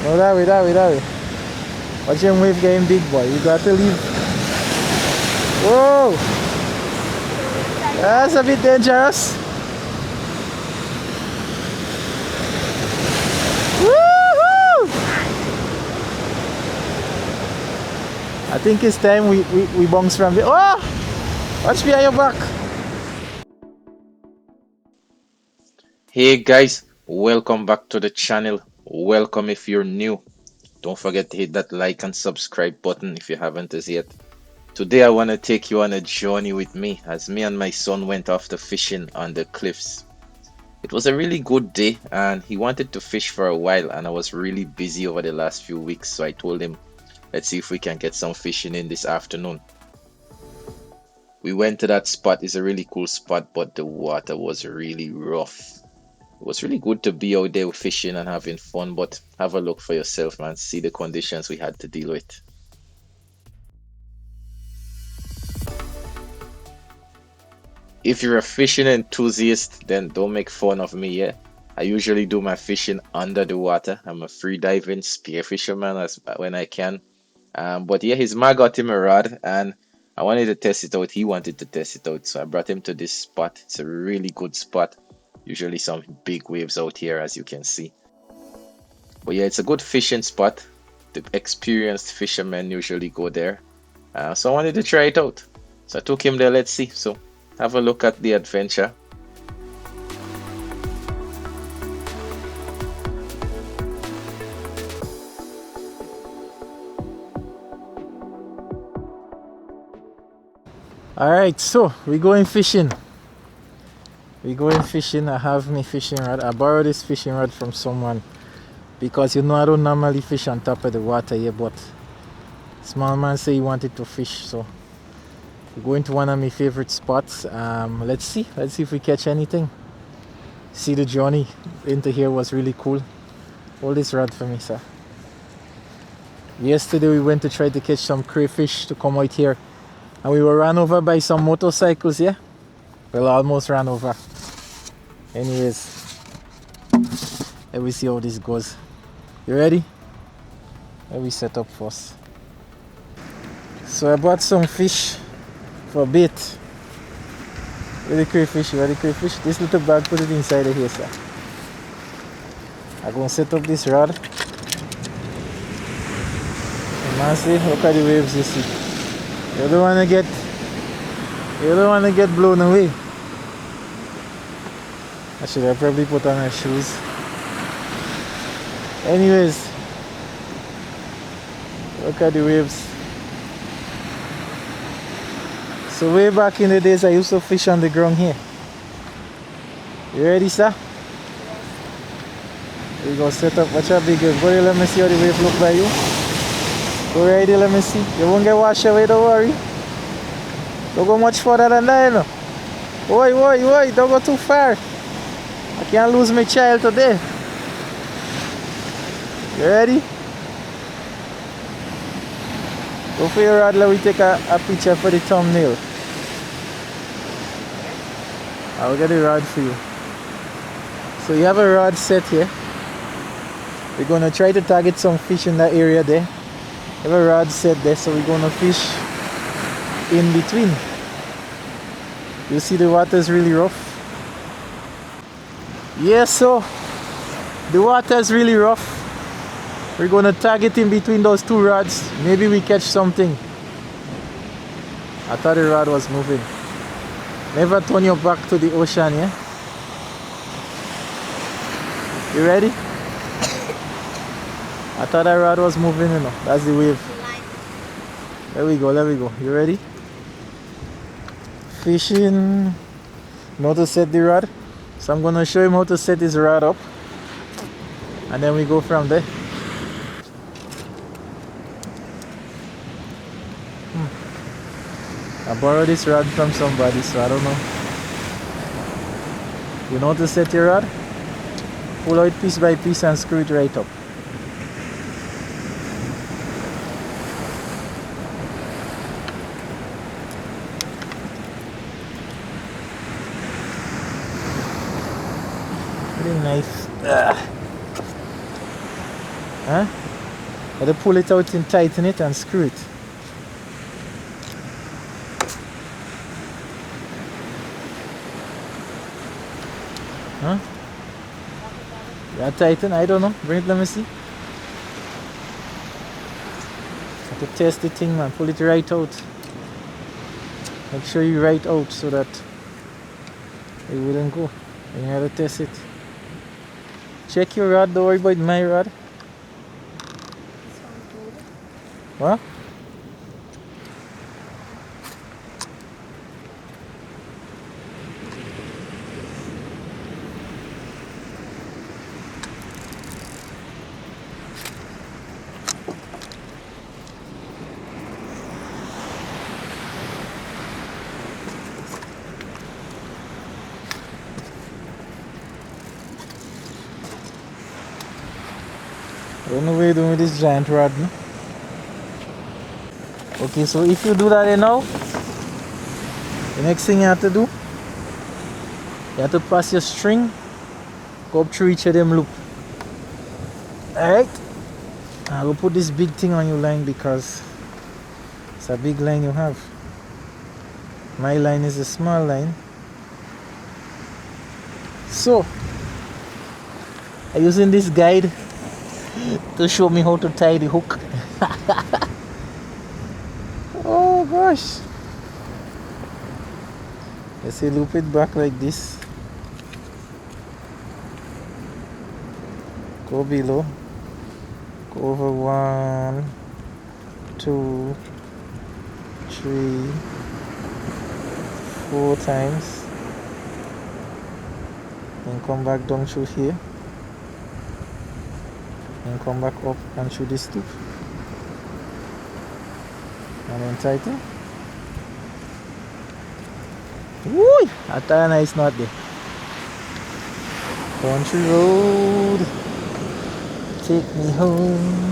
No, that way. Watch him wave getting big, boy. You got to leave. Whoa! That's a bit dangerous. Woohoo! I think it's time we bounce from the. Oh! Watch behind your back. Hey guys, welcome back to the channel. Welcome if you're new. Don't forget to hit that like and subscribe button if you haven't as yet. Today I want to take you on a journey with me as me and my son went off to fishing on the cliffs. It was a really good day and he wanted to fish for a while and I was really busy over the last few weeks, so I told him let's see if we can get some fishing in this afternoon. We went to that spot. It's a really cool spot, but the water was really rough. It was really good to be out there fishing and having fun, but have a look for yourself, man. See the conditions we had to deal with. If you're a fishing enthusiast, then don't make fun of me, yeah? I usually do my fishing under the water. I'm a free diving spear fisherman as when I can. But yeah, his ma got him a rod and I wanted to test it out. He wanted to test it out, so I brought him to this spot. It's a really good spot. Usually some big waves out here, as you can see. But yeah, it's a good fishing spot. The experienced fishermen usually go there. So I wanted to try it out. So I took him there. Let's see. So have a look at the adventure. Alright, so we're going fishing. I have my fishing rod. I borrowed this fishing rod from someone because you know I don't normally fish on top of the water here, but small man say he wanted to fish, so we're going to one of my favorite spots. Let's see if we catch anything. See, the journey into here was really cool. Hold this rod for me, sir. Yesterday we went to try to catch some crayfish to come out here, and we were run over by some motorcycles, yeah? Well, almost ran over. Anyways, let me see how this goes. You ready? Let me set up first. So I bought some fish for bait. Where the crayfish? This little bag, put it inside of here, sir. I'm gonna set up this rod. And man, see, look at the waves you see. You don't wanna get blown away. I should have probably put on my shoes. Anyways, look at the waves. So way back in the days I used to fish on the ground here. You ready, sir? We go set up. Watch out, big wave. Go there, let me see how the wave look by you. Go right there, let me see. You won't get washed away, don't worry. Don't go much further than that, you know. Oi, don't go too far. I can't lose my child today. You ready? Go for your rod, let me take a picture for the thumbnail. I'll get a rod for you. So you have a rod set here. We're gonna try to target some fish in that area there. You have a rod set there, so we're gonna fish in between. You see the water is really rough. Yes, so the water is really rough. We're gonna target in between those two rods. Maybe we catch something. I thought the rod was moving. Never turn your back to the ocean, yeah? You ready? I thought that rod was moving, you know. That's the wave. There we go. You ready? Fishing. Know how to set the rod. So I'm gonna show him how to set his rod up. And then we go from there. I borrowed this rod from somebody, so I don't know. You know how to set your rod? Pull out piece by piece and screw it right up. Pretty nice. Huh? You have to pull it out and tighten it and screw it. Huh? Yeah, tighten? I don't know. Bring it, let me see. Have to test the thing, man. Pull it right out. Make sure you right out so that it wouldn't go. And you have to test it. Check your rod, don't worry about my rod. What? I don't know what you're doing with this giant rod, no? Okay, so if you do that now, the next thing you have to do, you have to pass your string, go up through each of them loop. Alright? I will put this big thing on your line because it's a big line you have. My line is a small line. So, I'm using this guide to show me how to tie the hook. Oh gosh. Let's see, loop it back like this. Go below. Go over 1, 2, 3, 4 times. Then come back down through here. And come back up and through this loop. And then tighten. Woo! I tell you it's not there. Country road, take me home.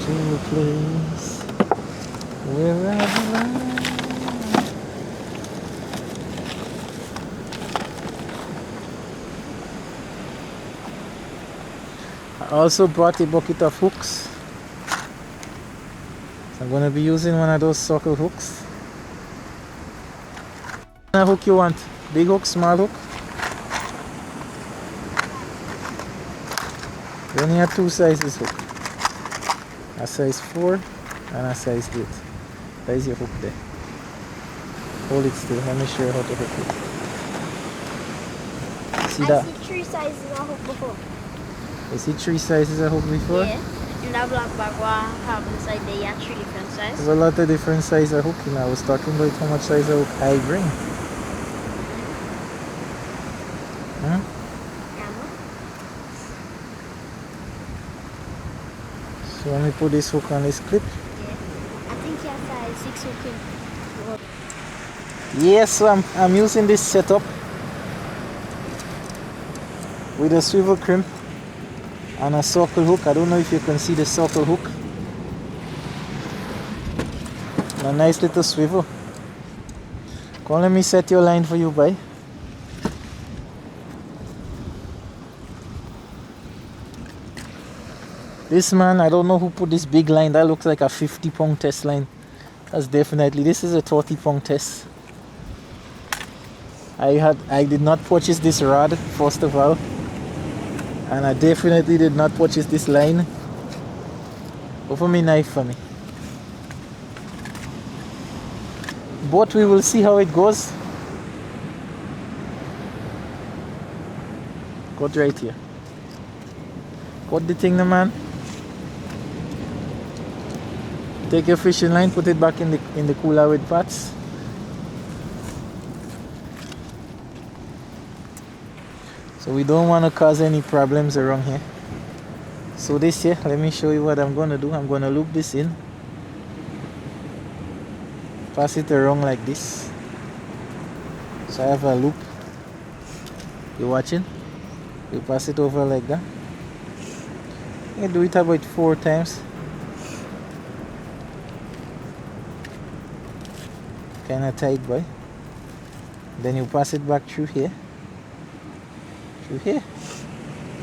To a place where I belong. I also brought a bucket of hooks. So I'm going to be using one of those circle hooks. What kind of hook you want? Big hook, small hook? We only have 2 sizes hook. A size 4 and a size 8. That is your hook there. Hold it still. Let me show you how to hook it. See that? I see 3 sizes of hook before. You see 3 sizes of hook before? Yeah. In that black bag what I have inside there, you have 3 different sizes. There's a lot of different sizes of hook. You know, I was talking about how much size of hook I bring. Huh? So let me put this hook on this clip. Yeah. I think you have size 6 hook in. Yes, so I'm using this setup with a swivel crimp and a circle hook. I don't know if you can see the circle hook. And a nice little swivel. Come on, let me set your line for you, boy. This man, I don't know who put this big line. That looks like a 50-pound test line. That's definitely, this is a 30-pound test. I did not purchase this rod, first of all. And I definitely did not purchase this line. Offer me knife for me. But we will see how it goes. Cut right here. Cut the thing, man. Take your fishing line, put it back in the cooler with pots. So we don't want to cause any problems around here. So this here, let me show you what I'm going to do. I'm going to loop this in. Pass it around like this. So I have a loop. You watching? You pass it over like that. You do it about 4 times. Kinda tight, boy. Then you pass it back through here,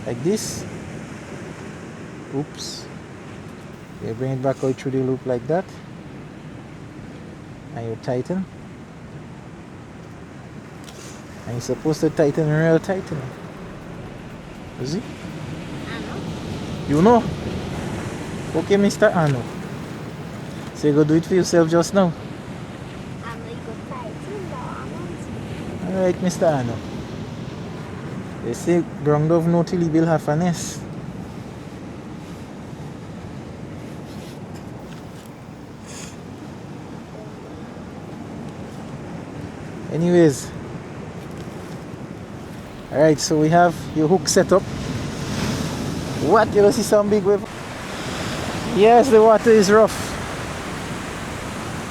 like this. Oops. You bring it back out through the loop like that, and you tighten. And you're supposed to tighten real tight. You see? You know? Okay, Mr. Ano. So you go do it for yourself just now. Alright, Mr. Ano. They say ground dove no till he build half a nest. Anyways. Alright, so we have your hook set up. What? You don't see some big wave? Yes, the water is rough.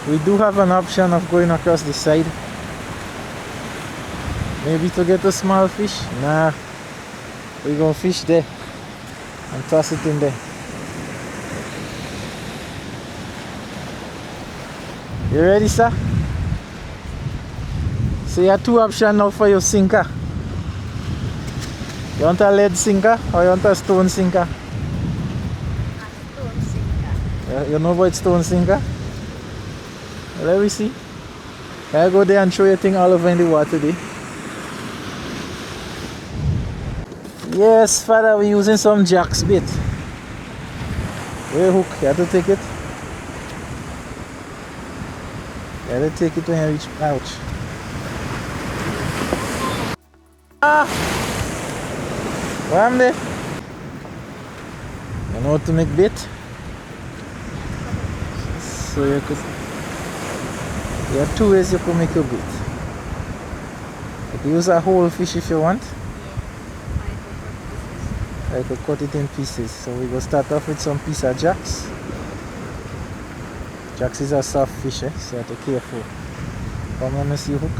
We do have an option of going across the side. Maybe to get a small fish. Nah, we're gonna fish there and toss it in there. You ready, sir? So you have two options now for your sinker. You want a lead sinker or you want a stone sinker? A stone sinker. You know about stone sinker? Let me see. Can I go there and show you thing all over in the water there? Yes, father, we're using some jacks bait. Where hook? You have to take it. You have to take it when you reach. Ouch. Ah! What am there? You know how to make bait? So you could. There are two ways you can make your bait. You can use a whole fish if you want. I could cut it in pieces. So we go start off with some piece of jacks. Jacks is a soft fish, so you have to be careful. Come on, see hook.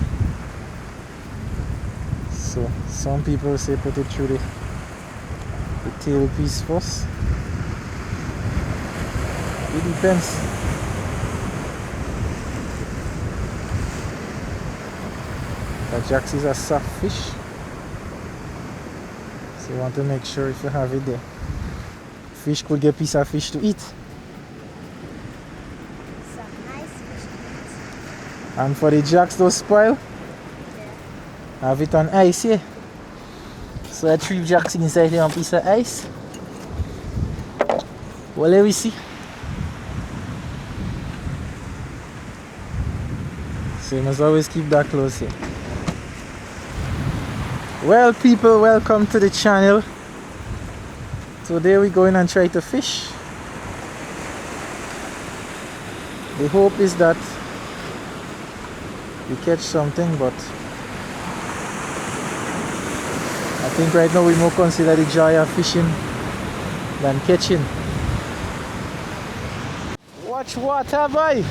So some people say put it through the tail piece first. It depends. The jacks is a soft fish. So you want to make sure if you have it there. Fish could get a piece of fish to eat. Some nice fish to eat. And for the jacks to spoil, have it on ice here. So I 3 jacks inside here on a piece of ice. Well, let me see. So you must always keep that close here. Well, people, welcome to the channel. Today we're going and try to fish. The hope is that we catch something, but I think right now we more consider the joy of fishing than catching. Watch water, boy!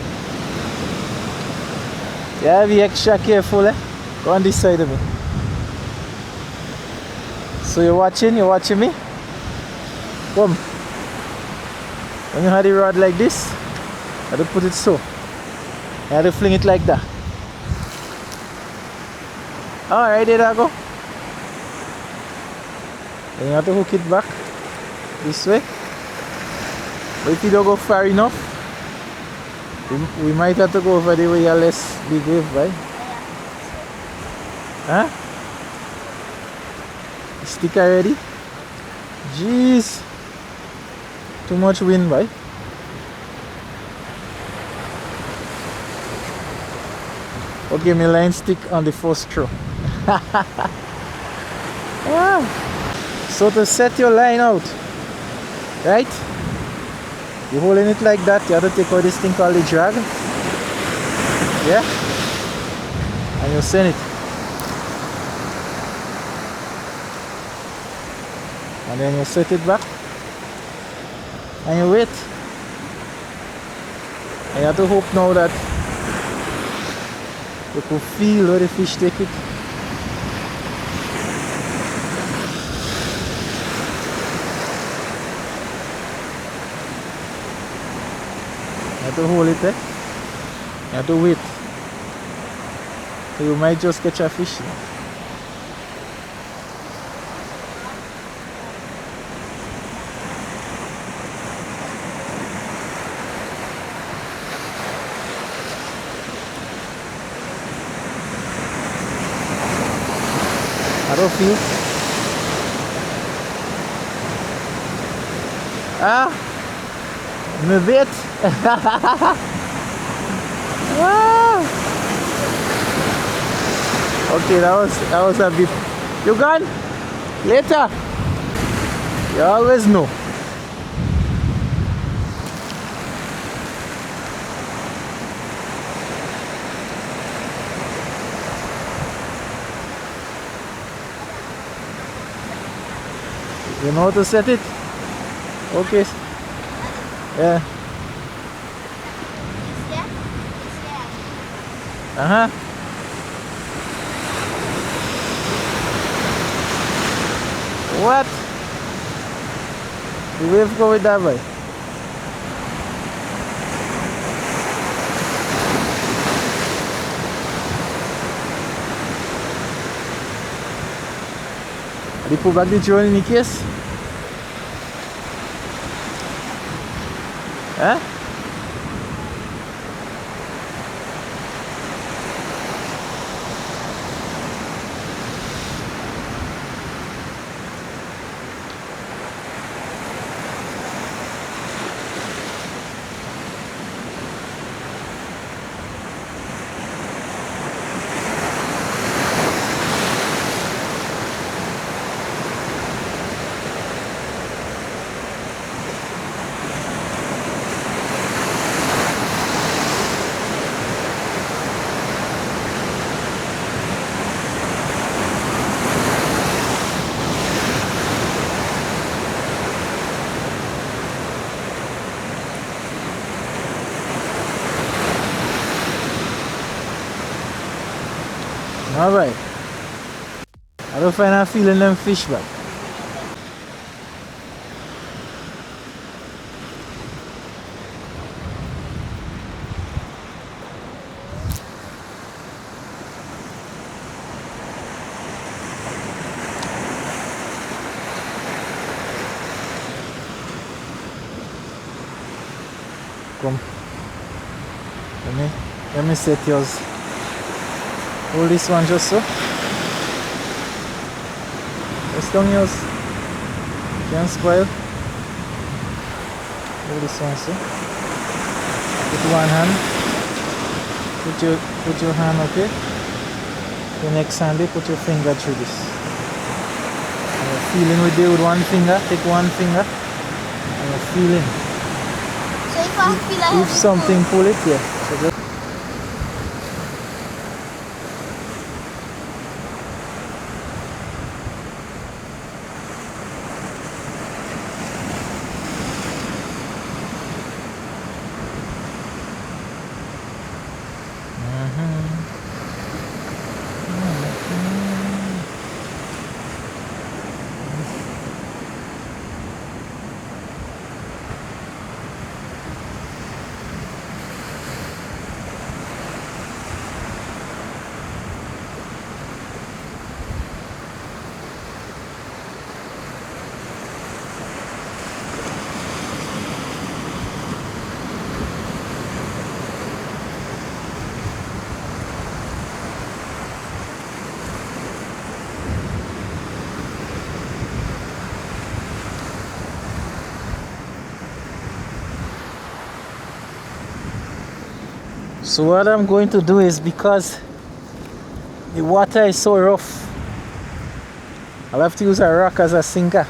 Yeah, be extra careful, eh? Go on this side of me. So you're watching me? Come. When you have the rod like this, you have to put it so. You have to fling it like that. Alright, there you go. Then you have to hook it back this way. But if you don't go far enough, we might have to go over the way you're less big wave, right? Huh? Stick already? Jeez. Too much wind, boy. Okay, my line stick on the first throw. Yeah. So to set your line out, right? You're holding it like that. You have to take out this thing called the drag. Yeah? And you send it. And then you set it back. And you wait. And you have to hope now that you can feel where the fish take it. You have to hold it there. You have to wait. You might just catch a fish. I don't feel. Ah, me bit. Ah. Okay, that was a bit. You gone? Later. You always know. You know how to set it? Okay. Yeah. Uh-huh. What? The wave go with that way. Did you put back the drone in the case? Huh? Alright. I don't find I'm feeling them fish back. Come. Let me set yours. Hold this one just so. Just down yours. Can't spoil. Hold this one so. Put one hand. Put your hand, okay? The next hand, put your finger through this. And you're feeling with one finger. Take one finger. And you're feeling. So if I feel like If something, pull it, yeah. So just So what I'm going to do is, because the water is so rough, I'll have to use a rock as a sinker.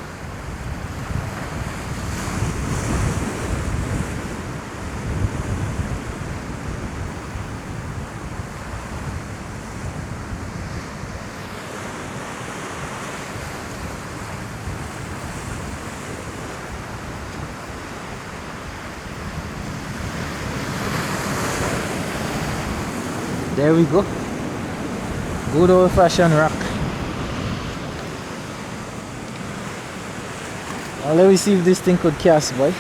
There we go. Good old fashioned rock. Now let me see if this thing could cast, boy.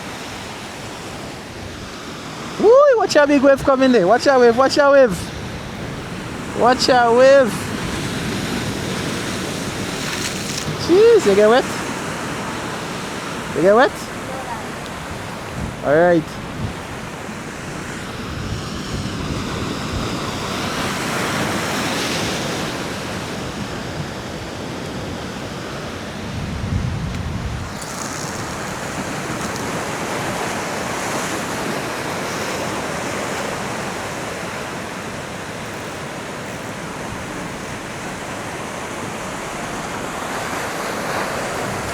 Woo! Watch a big wave coming there. Watch a wave, watch a wave. Watch out, wave. Jeez, you get wet? You get wet? Alright.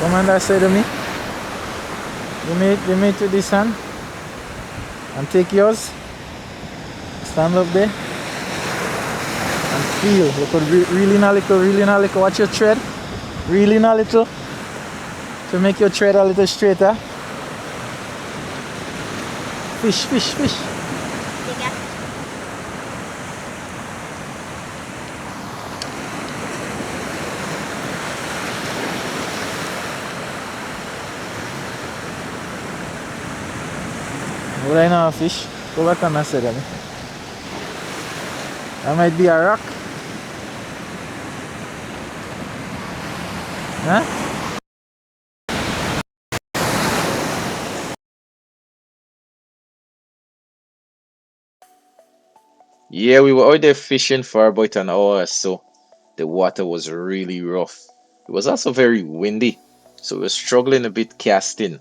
Come on that side of me. Give me to this hand. And take yours. Stand up there. And feel. You could reel in a little. Watch your tread. Reel in a little. To make your tread a little straighter. Fish. Would I know a fish? Go back on that side of me. That might be a rock. Huh? Yeah, we were out there fishing for about an hour or so. The water was really rough. It was also very windy, so we were struggling a bit casting.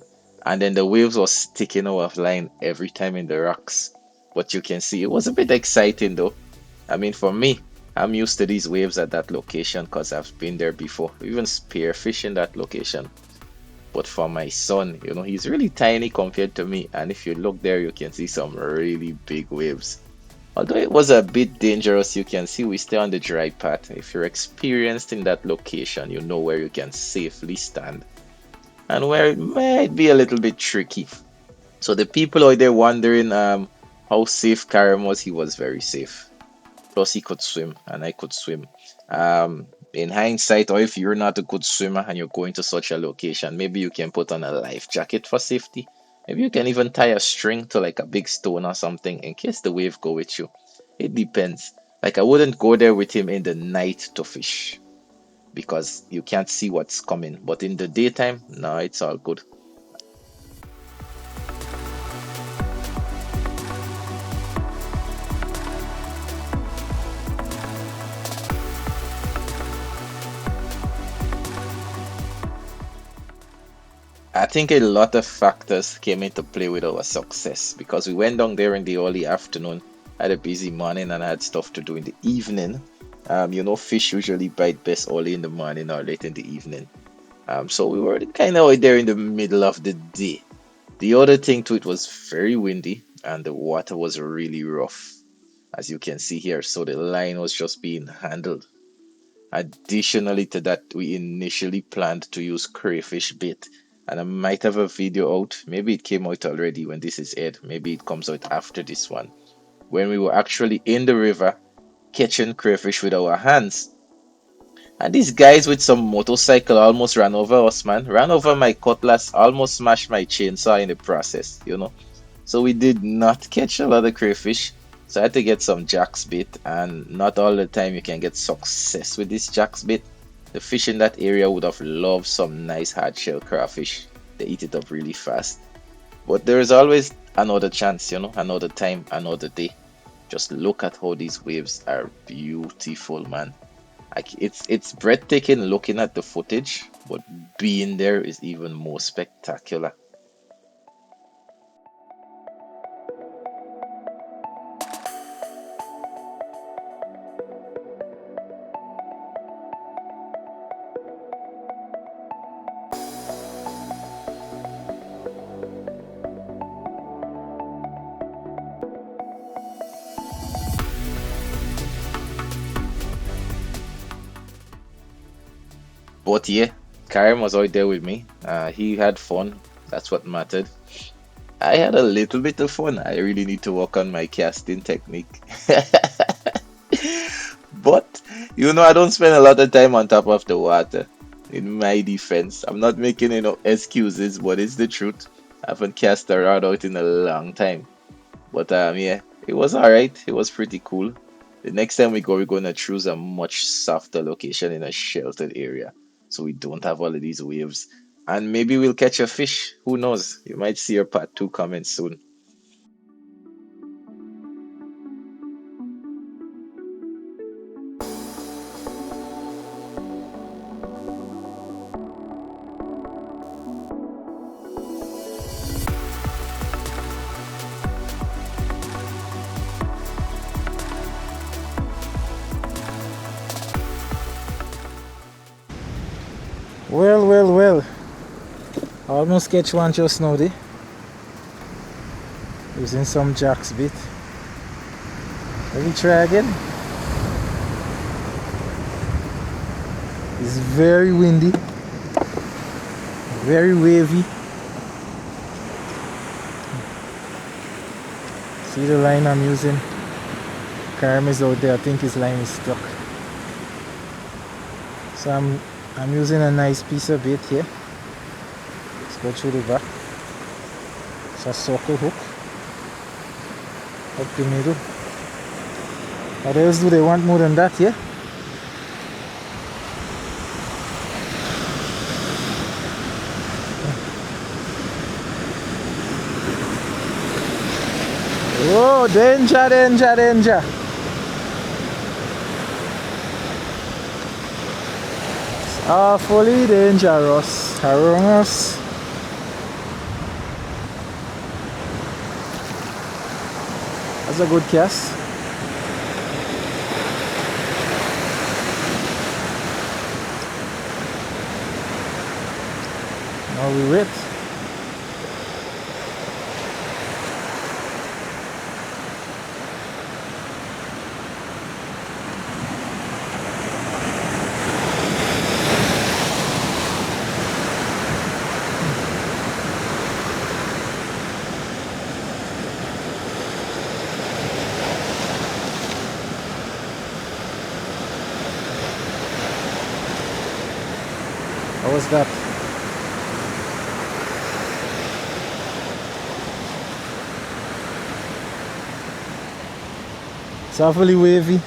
And then the waves were sticking out of line every time in the rocks. But you can see it was a bit exciting though. I mean, for me, I'm used to these waves at that location because I've been there before, even spearfishing that location. But for my son, he's really tiny compared to me. And if you look there, you can see some really big waves. Although it was a bit dangerous, you can see we stay on the dry path. If you're experienced in that location, you know where you can safely stand and where it might be a little bit tricky. So the people out there wondering how safe Karim was, he was very safe. Plus he could swim and I could swim. In hindsight, or if you're not a good swimmer and you're going to such a location, maybe you can put on a life jacket for safety. Maybe you can even tie a string to like a big stone or something in case the wave go with you. It depends. Like I wouldn't go there with him in the night to fish because you can't see what's coming. But in the daytime, no, it's all good. I think a lot of factors came into play with our success because we went down there in the early afternoon, had a busy morning, and I had stuff to do in the evening. Fish usually bite best early in the morning or late in the evening. So we were kind of out there in the middle of the day. The other thing too, it was very windy and the water was really rough, as you can see here. So the line was just being handled. Additionally to that, we initially planned to use crayfish bait, and I might have a video out. Maybe it came out already when this is aired. Maybe it comes out after this one. When we were actually in the river catching crayfish with our hands. And these guys with some motorcycle almost ran over us, man. Ran over my cutlass, almost smashed my chainsaw in the process. So we did not catch a lot of crayfish. So I had to get some jacks bait, and not all the time you can get success with this jacks bait. The fish in that area would have loved some nice hard shell crawfish. They eat it up really fast. But there is always another chance, another time, another day. Just look at how these waves are beautiful, man. Like it's breathtaking looking at the footage, but being there is even more spectacular. But yeah, Karim was out there with me. He had fun. That's what mattered. I had a little bit of fun. I really need to work on my casting technique. But I don't spend a lot of time on top of the water. In my defense, I'm not making excuses, but it's the truth. I haven't cast a rod out in a long time. But yeah, it was alright. It was pretty cool. The next time we go, we're going to choose a much softer location in a sheltered area so we don't have all of these waves. And maybe we'll catch a fish. Who knows? You might see your part two coming soon. Well, well, well. Almost catch one just now there. Using some jacks bait. Let me try again. It's very windy. Very wavy. See the line I'm using? Karim is out there. I think his line is stuck. So I'm using a nice piece of bait here. Let's go through the back. It's a circle hook. Up the middle. What else do they want more than that here? Oh, danger, danger, danger. It's awfully dangerous around us. That's a good cast. Now we wait. How was that? It's awfully wavy.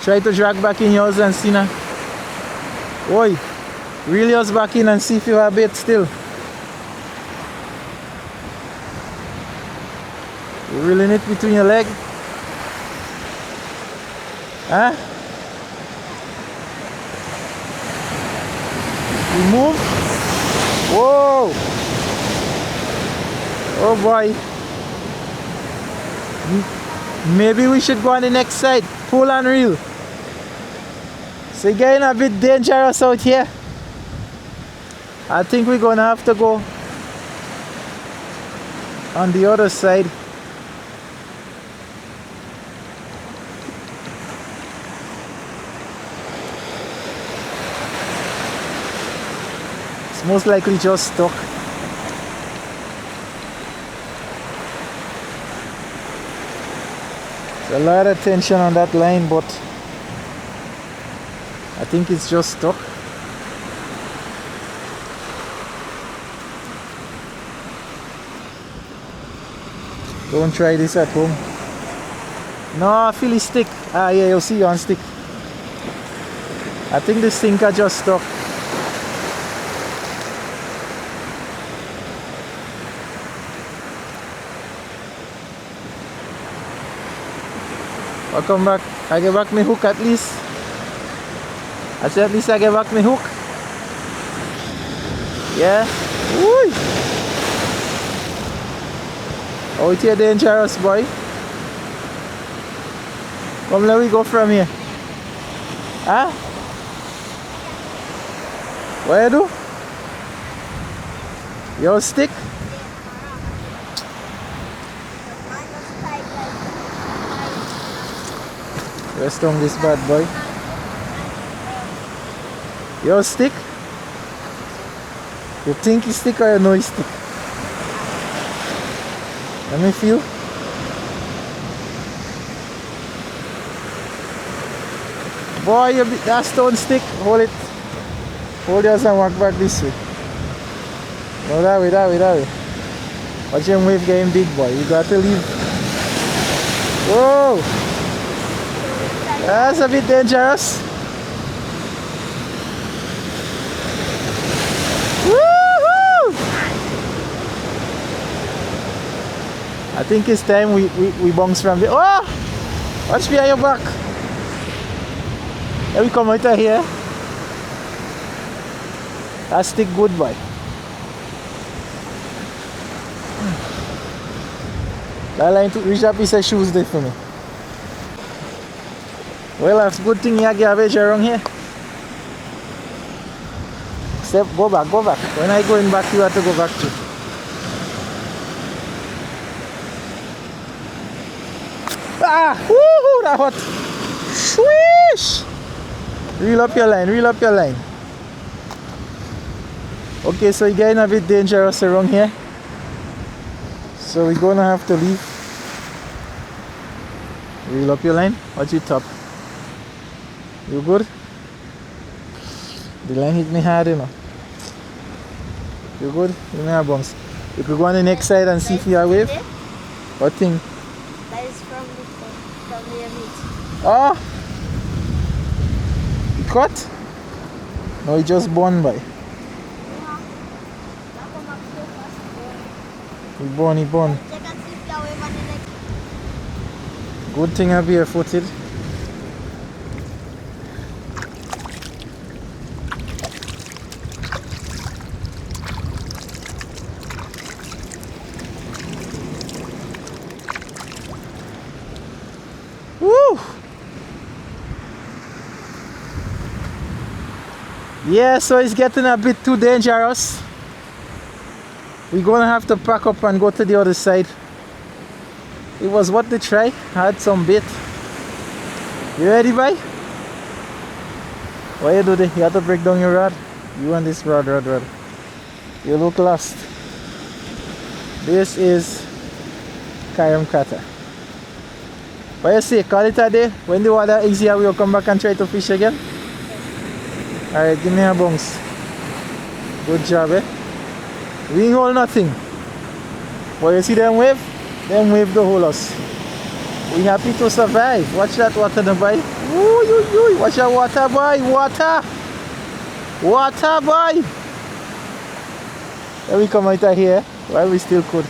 Try to drag back in yours and see now. Oi, reel yours back in and see if you have bait still. You reeling it between your leg? Huh? You move? Whoa! Oh boy. Maybe we should go on the next side. Pull and reel. So it's getting a bit dangerous out here. I think we're gonna have to go on the other side. It's most likely just stuck. There's a lot of tension on that line, but I think it's just stuck. Don't try this at home. No, I feel it stick. Ah yeah, you'll see on stick. I think the sinker just stuck. I'll come back. I get back my hook at least. I said at least I get back my hook. Yeah. Woo! Out here dangerous, boy. Come, let me go from here. Huh? What you do? Your stick? Rest on this bad boy. Your stick? You think it's stick or you know it's stick? Let me feel. Boy, you that stone stick. Hold it. Hold yours and walk back this way. No, that way, that way, that way. Watch him wave getting big, boy. You got to leave. Whoa! That's a bit dangerous. Woohoo! I think it's time we bounce from the. Oh! Watch behind your back. Here we come out of here. That stick good, boy. That line to reach that piece of shoes there for me. Well, that's a good thing you have garbage around here. Step, go back, go back. When I go in back, you have to go back too. Ah! Woohoo! That hot! Swish! Reel up your line, reel up your line. Okay, so you're getting a bit dangerous around here. So we're gonna have to leave. Reel up your line. Watch it top. You good? The line hit me hard, you know. You good? You may have bounce. You could go on the next side and see if you are wave. What thing? That is from the meat. Oh! He cut? No, he just born by. He born, he born. Good thing I'm barefooted. Woo! Yeah, so it's getting a bit too dangerous. We're gonna have to pack up and go to the other side. It was what they try. I had some bait. You ready, boy? What you do there? You have to break down your rod. You and this rod. You look lost. This is Karim cutter. What you say? Call it a day. When the water is here, we'll come back and try to fish again. Alright, give me a bounce. Good job, eh? We ain't hold nothing. But you see them wave? Them wave the whole us. We happy to survive. Watch that water, the boy. Ooh, watch that water, boy. Water. Water, boy. Here we come out of here while we still could.